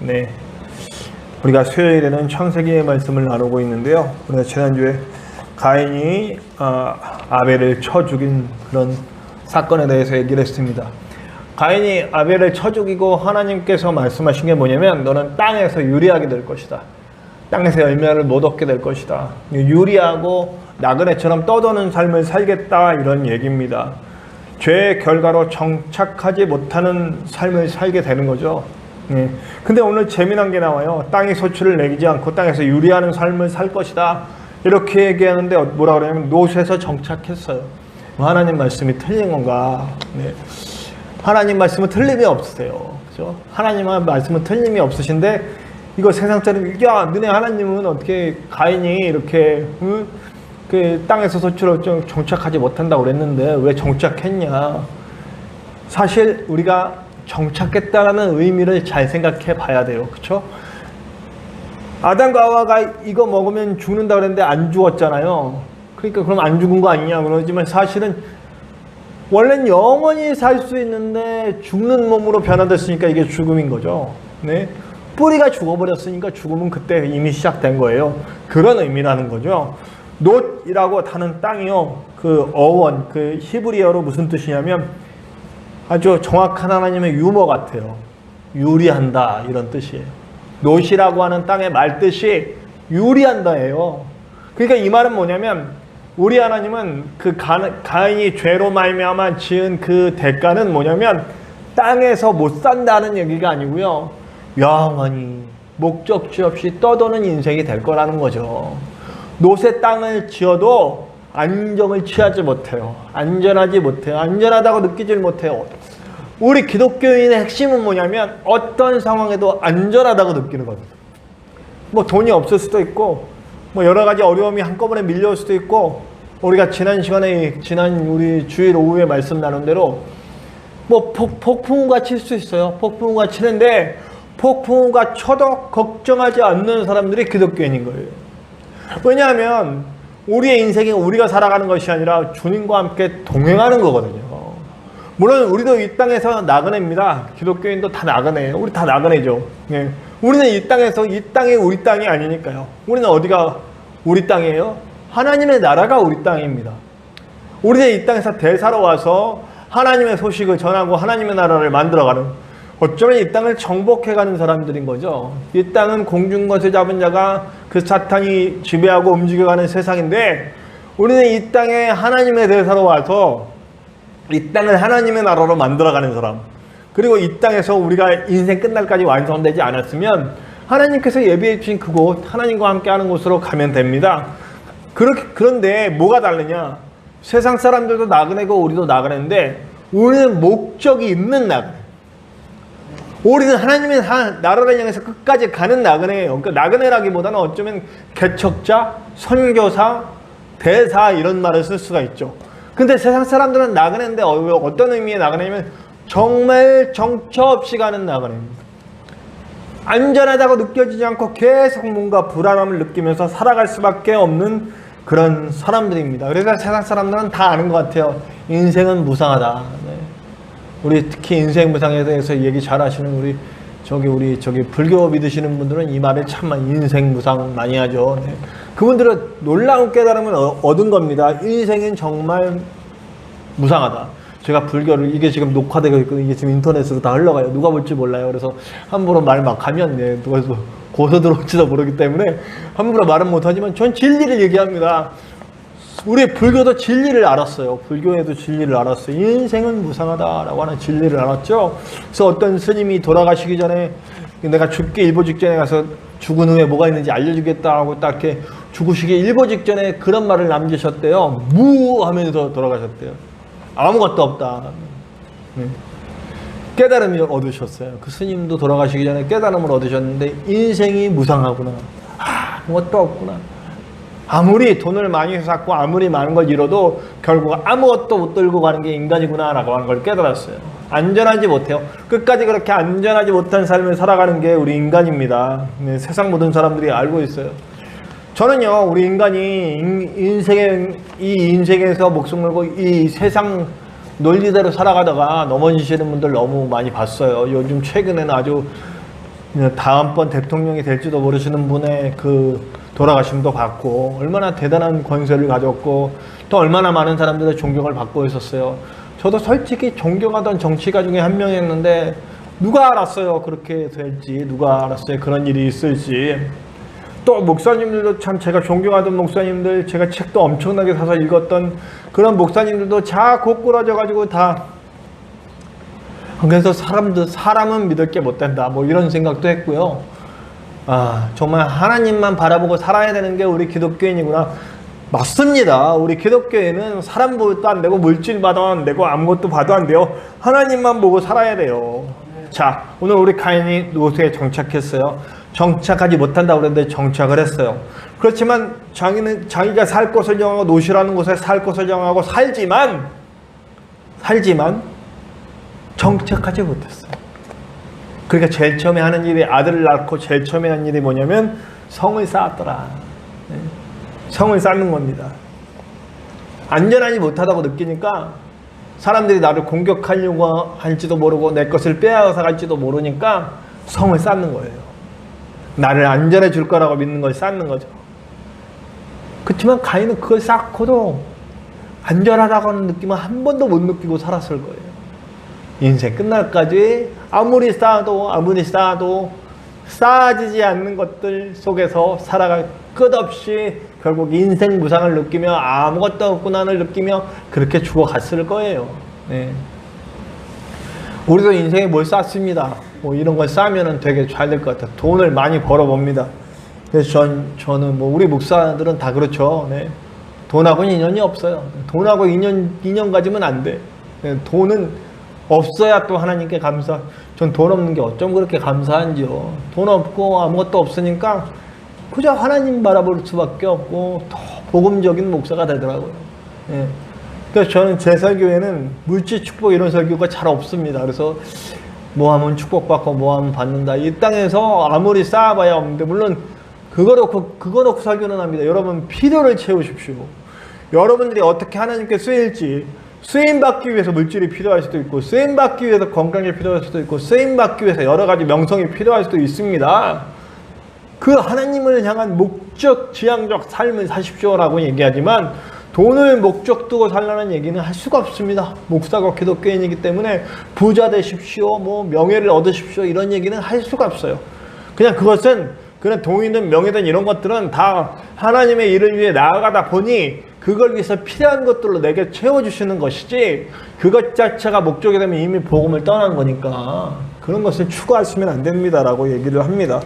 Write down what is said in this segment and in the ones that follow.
네, 우리가 수요일에는 창세기의 말씀을 나누고 있는데요. 우리가 지난주에 가인이 아벨을 쳐 죽인 그런 사건에 대해서 얘기를 했습니다. 가인이 아벨을 쳐 죽이고 하나님께서 말씀하신 게 뭐냐면 너는 땅에서 유리하게 될 것이다. 땅에서 열매를 못 얻게 될 것이다. 유리하고 나그네처럼 떠도는 삶을 살겠다, 이런 얘기입니다. 죄의 결과로 정착하지 못하는 삶을 살게 되는 거죠. 근데 오늘 재미난 게 나와요. 땅이 소출을 내기지 않고 땅에서 유리하는 삶을 살 것이다, 이렇게 얘기하는데 뭐라 그러냐면 노쇠에서 정착했어요. 하나님 말씀이 틀린 건가? 네. 하나님 말씀은 틀림이 없으세요. 그죠? 하나님 말씀은 틀림이 없으신데 이거 세상 사람, 야, 너네 하나님은 어떻게 가인이 이렇게 그 땅에서 소출을 좀 정착하지 못한다고 그랬는데 왜 정착했냐? 사실 우리가 정착했다라는 의미를 잘 생각해 봐야 돼요. 그렇죠? 아담과 하와가 이거 먹으면 죽는다 그랬는데 안 죽었잖아요. 그러니까 그럼 안 죽은 거 아니냐 그러지만 사실은 원래는 영원히 살 수 있는데 죽는 몸으로 변화됐으니까 이게 죽음인 거죠. 네? 뿌리가 죽어버렸으니까 죽음은 그때 이미 시작된 거예요. 그런 의미라는 거죠. 놋이라고 하는 땅이요, 그 어원, 그 히브리어로 무슨 뜻이냐면 아주 정확한 하나님의 유머 같아요. 유리한다, 이런 뜻이에요. 놋이라고 하는 땅의 말뜻이 유리한다예요. 그러니까 이 말은 뭐냐면 우리 하나님은 그 가인이 죄로 말미암아 지은 그 대가는 뭐냐면 땅에서 못 산다는 얘기가 아니고요, 영원히 목적지 없이 떠도는 인생이 될 거라는 거죠. 놋의 땅을 지어도 안정을 취하지 못해요. 안전하지 못해요. 안전하다고 느끼질 못해요. 우리 기독교인의 핵심은 뭐냐면 어떤 상황에도 안전하다고 느끼는 겁니다. 뭐 돈이 없을 수도 있고 뭐 여러 가지 어려움이 한꺼번에 밀려올 수도 있고, 우리가 지난 시간에 우리 주일 오후에 말씀 나눈 대로 뭐 폭풍우가 칠 수 있어요. 폭풍우가 치는데 폭풍우가 쳐도 걱정하지 않는 사람들이 기독교인인 거예요. 왜냐하면 우리의 인생이 우리가 살아가는 것이 아니라 주님과 함께 동행하는 거거든요. 물론 우리도 이 땅에서 나그네입니다. 기독교인도 다 나그네예요. 우리 다 나그네죠. 예. 우리는 이 땅에서, 이 땅이 우리 땅이 아니니까요. 우리는 어디가 우리 땅이에요? 하나님의 나라가 우리 땅입니다. 우리는 이 땅에서 대사로 와서 하나님의 소식을 전하고 하나님의 나라를 만들어가는, 어쩌면 이 땅을 정복해가는 사람들인 거죠. 이 땅은 공중것을 잡은 자가 그 사탄이 지배하고 움직여가는 세상인데, 우리는 이 땅에 하나님의 대사로 와서 이 땅을 하나님의 나라로 만들어가는 사람, 그리고 이 땅에서 우리가 인생 끝날까지 완성되지 않았으면 하나님께서 예비해 주신 그곳, 하나님과 함께 하는 곳으로 가면 됩니다. 그런데 뭐가 다르냐? 세상 사람들도 나그네고 우리도 나그네인데 우리는 목적이 있는 나그네. 우리는 하나님의 나라를 향해서 끝까지 가는 나그네예요. 그러니까 나그네라기보다는 어쩌면 개척자, 선교사, 대사, 이런 말을 쓸 수가 있죠. 근데 세상 사람들은 나그네인데 어떤 의미의 나그네냐면 정말 정처 없이 가는 나그네입니다. 안전하다고 느껴지지 않고 계속 뭔가 불안함을 느끼면서 살아갈 수밖에 없는 그런 사람들입니다. 그래서 세상 사람들은 다 아는 것 같아요. 인생은 무상하다. 네. 우리 특히 인생 무상에 대해서 얘기 잘 하시는 우리 불교 믿으시는 분들은 이 말을 참 인생 무상 많이 하죠. 네. 그분들은 놀라운 깨달음을 얻은 겁니다. 인생은 정말 무상하다. 제가 불교를, 이게 지금 녹화되고 있고 이게 지금 인터넷으로 다 흘러가요. 누가 볼지 몰라요. 그래서 함부로 말 막 하면 누가 고소 들어올지도 모르기 때문에 함부로 말은 못하지만 전 진리를 얘기합니다. 우리 불교도 진리를 알았어요. 불교에도 진리를 알았어요. 인생은 무상하다라고 하는 진리를 알았죠. 그래서 어떤 스님이 돌아가시기 전에 내가 죽기 일보 직전에 가서 죽은 후에 뭐가 있는지 알려주겠다 하고 딱 이렇게 죽으시기 일보 직전에 그런 말을 남기셨대요. 무 하면서 돌아가셨대요. 아무것도 없다. 깨달음을 얻으셨어요. 그 스님도 돌아가시기 전에 깨달음을 얻으셨는데 인생이 무상하구나. 아무것도 없구나. 아무리 돈을 많이 쌓고 아무리 많은 걸 잃어도 결국 아무것도 못 들고 가는 게 인간이구나 라고 하는 걸 깨달았어요. 안전하지 못해요. 끝까지 그렇게 안전하지 못한 삶을 살아가는 게 우리 인간입니다. 네, 세상 모든 사람들이 알고 있어요. 저는요, 우리 인간이 이 인생에서 목숨 걸고 이 세상 논리대로 살아가다가 넘어지시는 분들 너무 많이 봤어요. 요즘 최근에는 아주 다음번 대통령이 될지도 모르시는 분의 그 돌아가심도 받고 얼마나 대단한 권세를 가졌고 또 얼마나 많은 사람들의 존경을 받고 있었어요. 저도 솔직히 존경하던 정치가 중에 한 명이었는데 누가 알았어요 그렇게 될지, 누가 알았어요 그런 일이 있을지. 또 목사님들도 참 제가 존경하던 목사님들, 제가 책도 엄청나게 사서 읽었던 그런 목사님들도 다 고꾸라져 가지고 다, 그래서 사람은 믿을 게 못 된다 뭐 이런 생각도 했고요. 정말 하나님만 바라보고 살아야 되는 게 우리 기독교인이구나. 맞습니다. 우리 기독교인은 사람 보도 안 되고 물질 봐도 안 되고 아무것도 봐도 안 돼요. 하나님만 보고 살아야 돼요. 자, 오늘 우리 가인이 노스에 정착했어요. 정착하지 못한다고 그랬는데 정착을 했어요. 그렇지만 자기가 살 곳을 정하고 노시라는 곳에 살 곳을 정하고 살지만 정착하지 못했어요. 그러니까 제일 처음에 하는 일이, 아들을 낳고 제일 처음에 하는 일이 뭐냐면 성을 쌓았더라. 성을 쌓는 겁니다. 안전하지 못하다고 느끼니까 사람들이 나를 공격하려고 할지도 모르고 내 것을 빼앗아 갈지도 모르니까 성을 쌓는 거예요. 나를 안전해 줄 거라고 믿는 걸 쌓는 거죠. 그렇지만 가인은 그걸 쌓고도 안전하다고 하는 느낌은 한 번도 못 느끼고 살았을 거예요. 인생 끝날까지 아무리 쌓아도 쌓아지지 않는 것들 속에서 살아갈, 끝없이 결국 인생 무상을 느끼며 아무것도 없구나를 느끼며 그렇게 죽어갔을 거예요. 네. 우리도 인생에 뭘 쌓습니다. 뭐 이런 걸 쌓으면 되게 잘 될 것 같아요. 돈을 많이 벌어봅니다. 그래서 저는 뭐 우리 목사들은 다 그렇죠. 네. 돈하고는 인연이 없어요. 돈하고 인연 가지면 안 돼. 네. 돈은 없어야 또 하나님께 감사. 전 돈 없는 게 어쩜 그렇게 감사한지요. 돈 없고 아무것도 없으니까 그저 하나님 바라볼 수밖에 없고 더 복음적인 목사가 되더라고요. 예. 그래서 저는 제 설교에는 물질 축복 이런 설교가 잘 없습니다. 그래서 뭐 하면 축복받고 뭐 하면 받는다. 이 땅에서 아무리 쌓아봐야 없는데, 물론 그거 놓고 설교는 합니다. 여러분 필요를 채우십시오. 여러분들이 어떻게 하나님께 쓰일지, 쓰임받기 위해서 물질이 필요할 수도 있고, 쓰임받기 위해서 건강이 필요할 수도 있고, 쓰임받기 위해서 여러 가지 명성이 필요할 수도 있습니다. 그 하나님을 향한 목적 지향적 삶을 사십시오라고 얘기하지만 돈을 목적 두고 살라는 얘기는 할 수가 없습니다. 목사가 기독교인이기 때문에 부자 되십시오, 뭐 명예를 얻으십시오 이런 얘기는 할 수가 없어요. 그냥 그것은 그냥 돈이든 명예든 이런 것들은 다 하나님의 일을 위해 나아가다 보니 그걸 위해서 필요한 것들로 내게 채워주시는 것이지, 그것 자체가 목적이 되면 이미 복음을 떠난 거니까 그런 것을 추구하시면 안 됩니다라고 얘기를 합니다.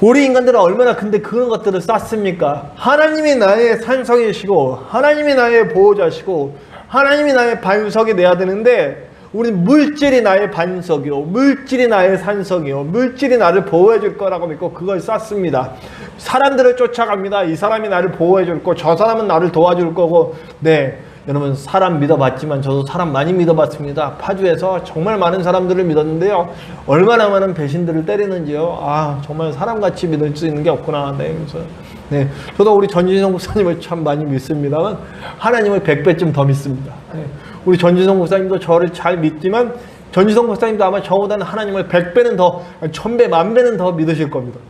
우리 인간들은 얼마나 근데 그런 것들을 쌓습니까? 하나님이 나의 산성이시고 하나님이 나의 보호자시고 하나님이 나의 반석이 돼야 되는데, 우리는 물질이 나의 반석이요, 물질이 나의 산성이요, 물질이 나를 보호해 줄 거라고 믿고 그걸 쌓습니다. 사람들을 쫓아갑니다. 이 사람이 나를 보호해 줄 거고 저 사람은 나를 도와줄 거고. 네, 여러분 사람 믿어봤지만 저도 사람 많이 믿어봤습니다. 파주에서 정말 많은 사람들을 믿었는데요, 얼마나 많은 배신들을 때리는지요. 정말 사람같이 믿을 수 있는 게 없구나. 네, 그래서 네, 저도 우리 전진성 목사님을 참 많이 믿습니다만 하나님을 100배쯤 더 믿습니다. 네, 우리 전진성 목사님도 저를 잘 믿지만 전진성 목사님도 아마 저보다는 하나님을 100배는 더, 1000배, 10,000배는 더 믿으실 겁니다.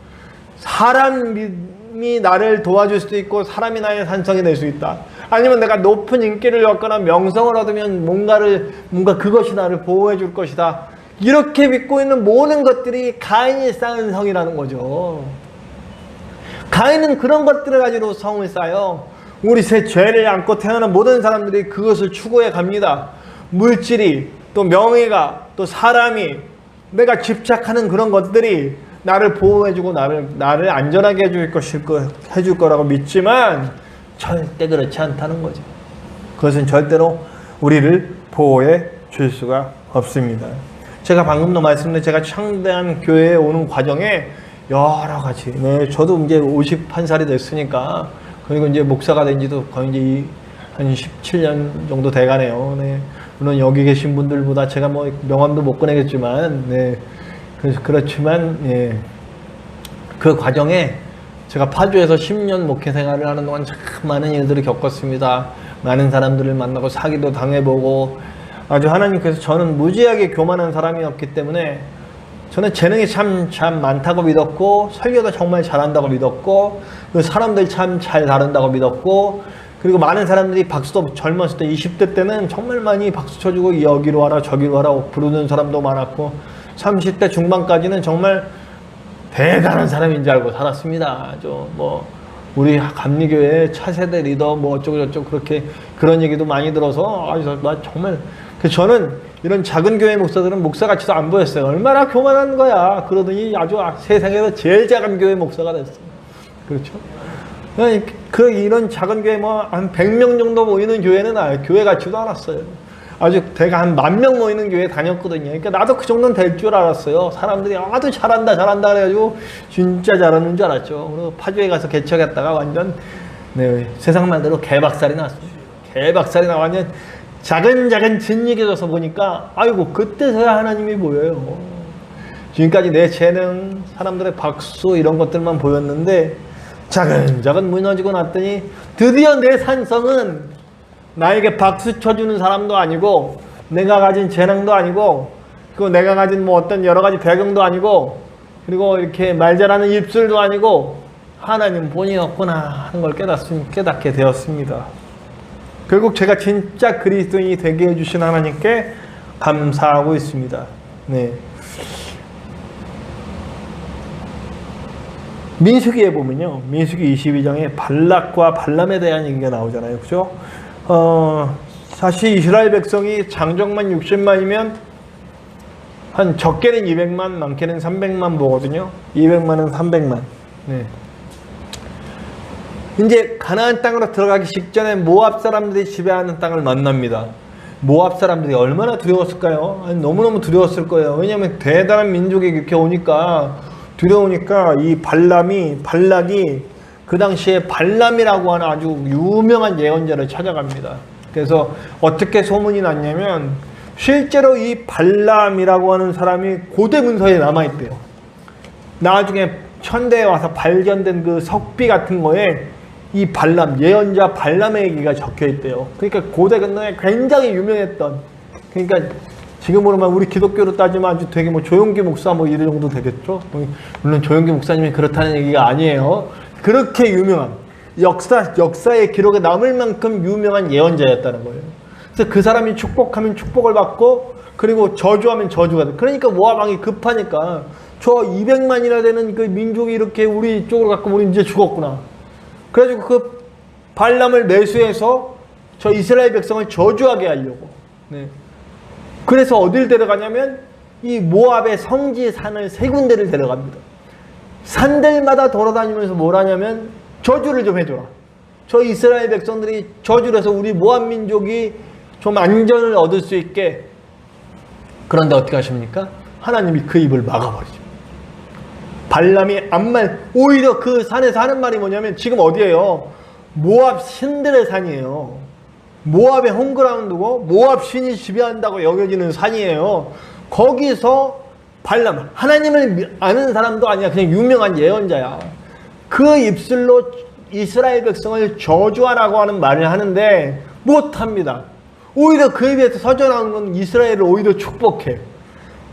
사람이 나를 도와줄 수도 있고 사람이 나의 산성이 될 수 있다. 아니면 내가 높은 인기를 얻거나 명성을 얻으면 뭔가 그것이 나를 보호해 줄 것이다. 이렇게 믿고 있는 모든 것들이 가인이 쌓은 성이라는 거죠. 가인은 그런 것들을 가지고 성을 쌓아요. 우리 새 죄를 안고 태어난 모든 사람들이 그것을 추구해 갑니다. 물질이, 또 명예가, 또 사람이, 내가 집착하는 그런 것들이 나를 보호해주고 나를 안전하게 해줄 거라고 믿지만 절대 그렇지 않다는 거죠. 그것은 절대로 우리를 보호해 줄 수가 없습니다. 제가 방금도 말씀드린 제가 창대한 교회에 오는 과정에 여러 가지, 네, 저도 이제 51살이 됐으니까, 그리고 이제 목사가 된 지도 거의 이제 한 17년 정도 돼가네요. 네. 물론 여기 계신 분들보다 제가 뭐 명함도 못 꺼내겠지만, 네. 그렇지만, 예. 그 과정에 제가 파주에서 10년 목회 생활을 하는 동안 참 많은 일들을 겪었습니다. 많은 사람들을 만나고 사기도 당해보고, 아주 하나님께서, 저는 무지하게 교만한 사람이었기 때문에 저는 재능이 참 많다고 믿었고, 설교도 정말 잘한다고 믿었고, 사람들 참 잘 다룬다고 믿었고, 그리고 많은 사람들이 박수도 젊었을 때 20대 때는 정말 많이 박수 쳐주고 여기로 와라 저기로 와라 부르는 사람도 많았고, 30대 중반까지는 정말 대단한 사람인 줄 알고 살았습니다. 우리 감리교회 차세대 리더 어쩌고저쩌고 그런 얘기도 많이 들어서 나 정말 저는 이런 작은 교회 목사들은 목사같이도 안 보였어요. 얼마나 교만한 거야. 그러더니 아주 세상에서 제일 작은 교회 목사가 됐어요. 그렇죠? 이런 작은 교회 한 100명 정도 모이는 교회는 교회 같지도 않았어요. 아주 대가 한 10,000명 모이는 교회 다녔거든요. 그러니까 나도 그 정도는 될 줄 알았어요. 사람들이 아주 잘한다 그래가지고 진짜 잘하는 줄 알았죠. 그리고 파주에 가서 개척했다가 완전 세상 말대로 개박살이 났습니다. 개박살이 나 완전 작은 진익해져서 보니까 아이고 그때서야 하나님이 보여요. 지금까지 내 재능, 사람들의 박수 이런 것들만 보였는데 작은 무너지고 났더니 드디어 내 산성은 나에게 박수 쳐주는 사람도 아니고, 내가 가진 재능도 아니고, 그리고 내가 가진 어떤 여러 가지 배경도 아니고, 그리고 이렇게 말 잘하는 입술도 아니고, 하나님 본이었구나 하는 걸 깨닫게 되었습니다. 결국 제가 진짜 그리스도인이 되게 해주신 하나님께 감사하고 있습니다. 네. 민수기에 보면요, 민수기 22장에 발락과 발람에 대한 얘기가 나오잖아요. 그죠? 사실 이스라엘 백성이 장정만 60만이면 한 적게는 200만, 많게는 300만 보거든요. 200만은 300만. 네. 이제 가나안 땅으로 들어가기 직전에 모압 사람들이 지배하는 땅을 만납니다. 모압 사람들이 얼마나 두려웠을까요? 너무너무 두려웠을 거예요. 왜냐하면 대단한 민족이 이렇게 오니까, 두려우니까 이 발락이 그 당시에 발람이라고 하는 아주 유명한 예언자를 찾아갑니다. 그래서 어떻게 소문이 났냐면, 실제로 이 발람이라고 하는 사람이 고대 문서에 남아있대요. 나중에 천대에 와서 발견된 그 석비 같은 거에 이 발람, 예언자 발람의 얘기가 적혀있대요. 그러니까 고대 근동에 굉장히 유명했던, 그러니까 지금으로만 우리 기독교로 따지면 아주 되게 조용기 목사 이 정도 되겠죠. 물론 조용기 목사님이 그렇다는 얘기가 아니에요. 그렇게 유명한, 역사의 기록에 남을 만큼 유명한 예언자였다는 거예요. 그래서 그 사람이 축복하면 축복을 받고, 그리고 저주하면 저주가 돼. 그러니까 모압 왕이 급하니까 저 200만이나 되는 그 민족이 이렇게 우리 쪽으로 갖고 우리 이제 죽었구나. 그래가지고 그 발람을 매수해서 저 이스라엘 백성을 저주하게 하려고. 네. 그래서 어딜 데려가냐면 이 모압의 성지 산을 3군데를 데려갑니다. 산들마다 돌아다니면서 뭘 하냐면 저주를 좀 해줘라. 저 이스라엘 백성들이 저주를 해서 우리 모압 민족이 좀 안전을 얻을 수 있게. 그런데 어떻게 하십니까? 하나님이 그 입을 막아버리죠. 발람이 오히려 그 산에서 하는 말이 뭐냐면, 지금 어디예요? 모압 신들의 산이에요. 모압의 홈그라운드고 모압 신이 지배한다고 여겨지는 산이에요. 거기서 발람, 하나님을 아는 사람도 아니야. 그냥 유명한 예언자야. 그 입술로 이스라엘 백성을 저주하라고 하는 말을 하는데 못합니다. 오히려 그 입에서 터져나오는 건 이스라엘을 오히려 축복해.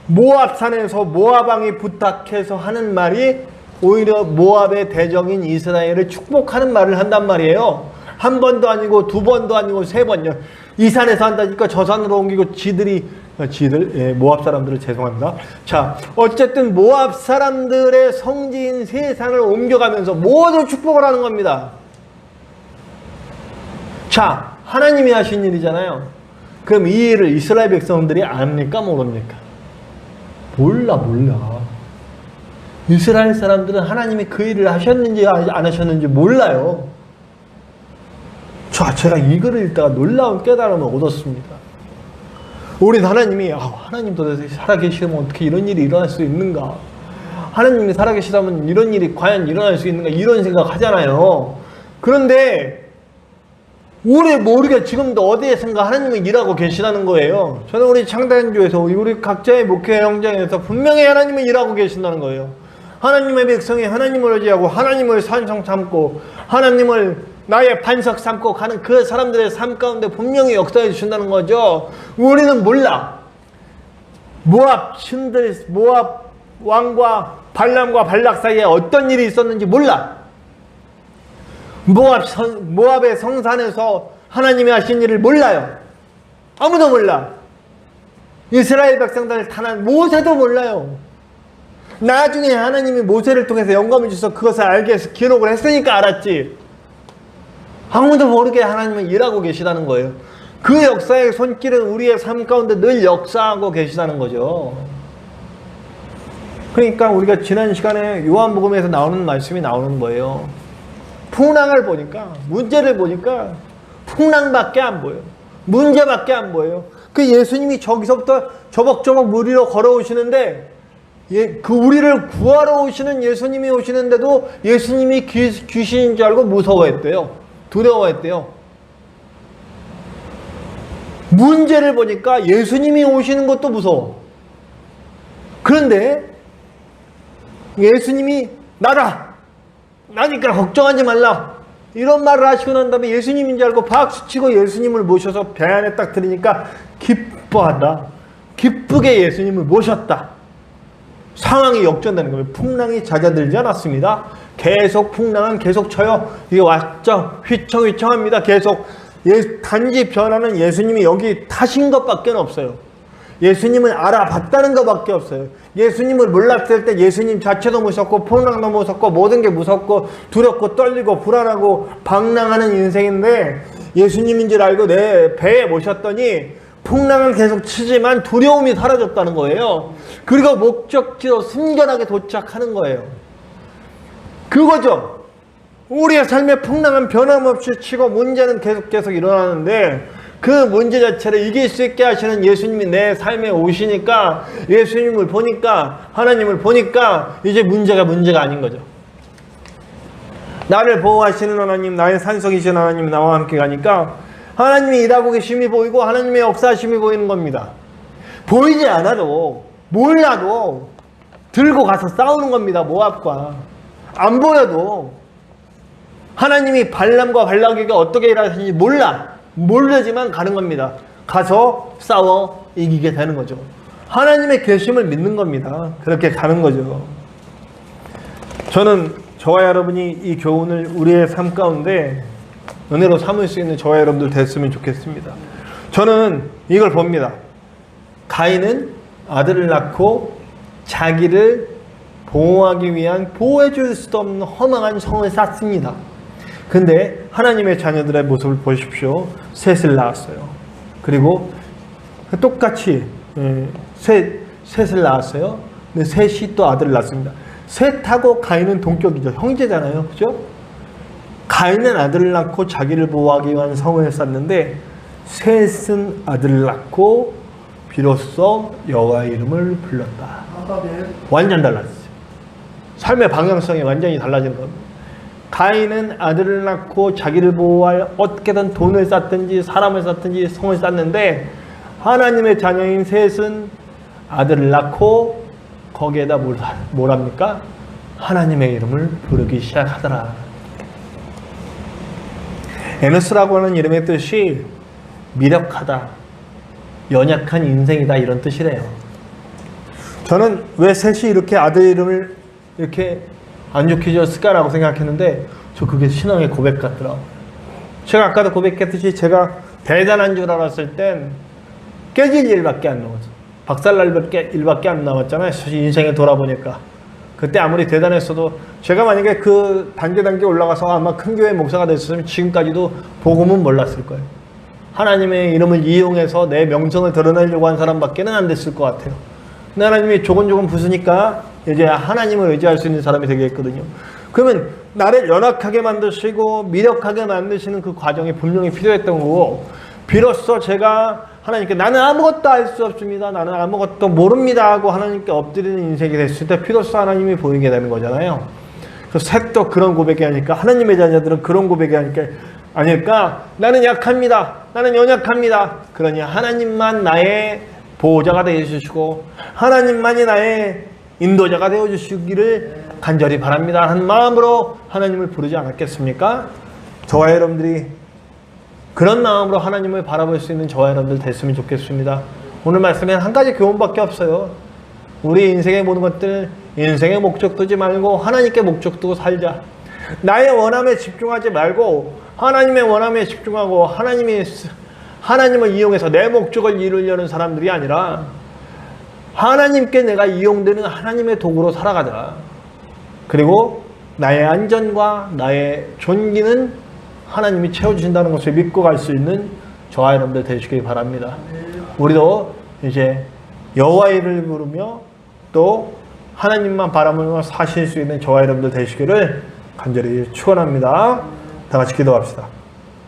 모압산에서 모압 왕이 부탁해서 하는 말이 오히려 모압의 대적인 이스라엘을 축복하는 말을 한단 말이에요. 한 번도 아니고 두 번도 아니고 3번요. 이 산에서 한다니까 저 산으로 옮기고 모압 사람들을 죄송합니다. 자, 어쨌든 모압 사람들의 성지인 세 산을 옮겨가면서 모두 축복을 하는 겁니다. 자, 하나님이 하신 일이잖아요. 그럼 이 일을 이스라엘 백성들이 압니까 모릅니까? 몰라. 이스라엘 사람들은 하나님이 그 일을 하셨는지 안 하셨는지 몰라요. 제가 이거를 읽다가 놀라운 깨달음을 얻었습니다. 우리 하나님이 하나님 도대체 살아계시면 어떻게 이런 일이 일어날 수 있는가? 하나님이 살아계시다면 이런 일이 과연 일어날 수 있는가? 이런 생각 하잖아요. 그런데 우리 모르게 지금도 어디에선가 하나님은 일하고 계시다는 거예요. 저는 우리 창단교에서 우리 각자의 목회 현장에서 분명히 하나님은 일하고 계신다는 거예요. 하나님의 백성이 하나님을 의지하고 하나님을 산성 삼고 하나님을 나의 반석 삼고 가는 그 사람들의 삶 가운데 분명히 역사해 주신다는 거죠. 우리는 몰라. 모압 신들, 모압 왕과 발람과 발락 사이에 어떤 일이 있었는지 몰라. 모압의 성산에서 하나님이 하신 일을 몰라요. 아무도 몰라. 이스라엘 백성들을 탄한 모세도 몰라요. 나중에 하나님이 모세를 통해서 영감을 주셔서 그것을 알게 해서 기록을 했으니까 알았지. 아무도 모르게 하나님은 일하고 계시다는 거예요. 그 역사의 손길은 우리의 삶 가운데 늘 역사하고 계시다는 거죠. 그러니까 우리가 지난 시간에 요한복음에서 나오는 말씀이 나오는 거예요. 풍랑을 보니까, 문제를 보니까 풍랑밖에 안 보여요. 문제밖에 안 보여요. 그 예수님이 저기서부터 저벅저벅 물 위로 걸어오시는데, 그 우리를 구하러 오시는 예수님이 오시는데도 예수님이 귀신인 줄 알고 무서워했대요. 두려워했대요. 문제를 보니까 예수님이 오시는 것도 무서워. 그런데 예수님이 나니까 걱정하지 말라, 이런 말을 하시고 난 다음에 예수님인 줄 알고 박수치고 예수님을 모셔서 배 안에 딱 들으니까 기뻐한다. 기쁘게 예수님을 모셨다. 상황이 역전되는 거예요. 풍랑이 잦아들지 않았습니다. 계속 풍랑은 계속 쳐요. 이게 왔죠. 휘청휘청합니다. 계속. 단지 변화는 예수님이 여기 타신 것밖에 없어요. 예수님을 알아봤다는 것밖에 없어요. 예수님을 몰랐을 때 예수님 자체도 무섭고 풍랑도 무섭고 모든 게 무섭고 두렵고 떨리고 불안하고 방랑하는 인생인데, 예수님인 줄 알고 내 배에 모셨더니 풍랑은 계속 치지만 두려움이 사라졌다는 거예요. 그리고 목적지로 순결하게 도착하는 거예요. 그거죠. 우리의 삶의 풍랑은 변함없이 치고 문제는 계속 일어나는데, 그 문제 자체를 이길 수 있게 하시는 예수님이 내 삶에 오시니까, 예수님을 보니까, 하나님을 보니까 이제 문제가 아닌 거죠. 나를 보호하시는 하나님, 나의 산성이신 하나님 나와 함께 가니까 하나님이 일하고 계심이 보이고 하나님의 역사하심이 보이는 겁니다. 보이지 않아도, 몰라도 들고 가서 싸우는 겁니다. 모압과. 안 보여도 하나님이 발람과 발락에게 어떻게 일하시는지 모르지만 가는 겁니다. 가서 싸워 이기게 되는 거죠. 하나님의 계심을 믿는 겁니다. 그렇게 가는 거죠. 저는 저와 여러분이 이 교훈을 우리의 삶 가운데 은혜로 삼을 수 있는 저와 여러분들 됐으면 좋겠습니다. 저는 이걸 봅니다. 가인은 아들을 낳고 자기를 보호하기 위한 보호해줄 수도 없는 허망한 성을 쌓습니다. 근데 하나님의 자녀들의 모습을 보십시오. 셋을 낳았어요. 그리고 똑같이 셋을 낳았어요. 근데 셋이 또 아들을 낳습니다. 셋하고 가인은 동격이죠. 형제잖아요. 그죠? 가인은 아들을 낳고 자기를 보호하기 위한 성을 쌓는데, 셋은 아들을 낳고 비로소 여호와의 이름을 불렀다. 완전 달라졌어요. 삶의 방향성이 완전히 달라지는 겁니다. 가인은 아들을 낳고 자기를 보호할 어떻게든 돈을 쌓든지 사람을 쌓든지 성을 쌓는데, 하나님의 자녀인 셋은 아들을 낳고 거기에다 뭘 합니까? 하나님의 이름을 부르기 시작하더라. 에노스라고 하는 이름의 뜻이 미력하다, 연약한 인생이다, 이런 뜻이래요. 저는 왜 셋이 이렇게 아들 이름을 이렇게 안 좋게 지었을까라고 생각했는데, 저 그게 신앙의 고백 같더라고요. 제가 아까도 고백했듯이 제가 대단한 줄 알았을 땐 깨질 일밖에 안 남았어요. 박살날 일밖에 안 남았잖아요. 인생에 돌아보니까. 그때 아무리 대단했어도 제가 만약에 그 단계 올라가서 아마 큰 교회 목사가 됐으면 지금까지도 복음은 몰랐을 거예요. 하나님의 이름을 이용해서 내 명성을 드러내려고 한 사람밖에는 안 됐을 것 같아요. 근데 하나님이 조금 부수니까 이제 하나님을 의지할 수 있는 사람이 되겠거든요. 그러면 나를 연약하게 만드시고 미력하게 만드시는 그 과정이 분명히 필요했던 거고, 비로소 제가 하나님께 나는 아무것도 알 수 없습니다, 나는 아무것도 모릅니다 하고 하나님께 엎드리는 인생이 됐을 때 비로소 하나님이 보이게 되는 거잖아요. 그래서 셋도 그런 고백이 하니까, 하나님의 자녀들은 그런 고백이 아닐까? 나는 약합니다, 나는 연약합니다. 그러니 하나님만 나의 보호자가 되어주시고 하나님만이 나의 인도자가 되어주시기를 간절히 바랍니다 하는 마음으로 하나님을 부르지 않았겠습니까? 저와 여러분들이 그런 마음으로 하나님을 바라볼 수 있는 저와 여러분들 됐으면 좋겠습니다. 오늘 말씀에는 한 가지 교훈밖에 없어요. 우리 인생의 모든 것들, 인생의 목적 두지 말고 하나님께 목적 두고 살자. 나의 원함에 집중하지 말고 하나님의 원함에 집중하고 하나님을 이용해서 내 목적을 이루려는 사람들이 아니라 하나님께 내가 이용되는 하나님의 도구로 살아가자. 그리고 나의 안전과 나의 존귀는 하나님이 채워주신다는 것을 믿고 갈 수 있는 저와 여러분들 되시길 바랍니다. 우리도 이제 여호와의 이름을 부르며 또 하나님만 바라보며 사실 수 있는 저와 여러분들 되시기를 간절히 축원합니다. 다 같이 기도합시다.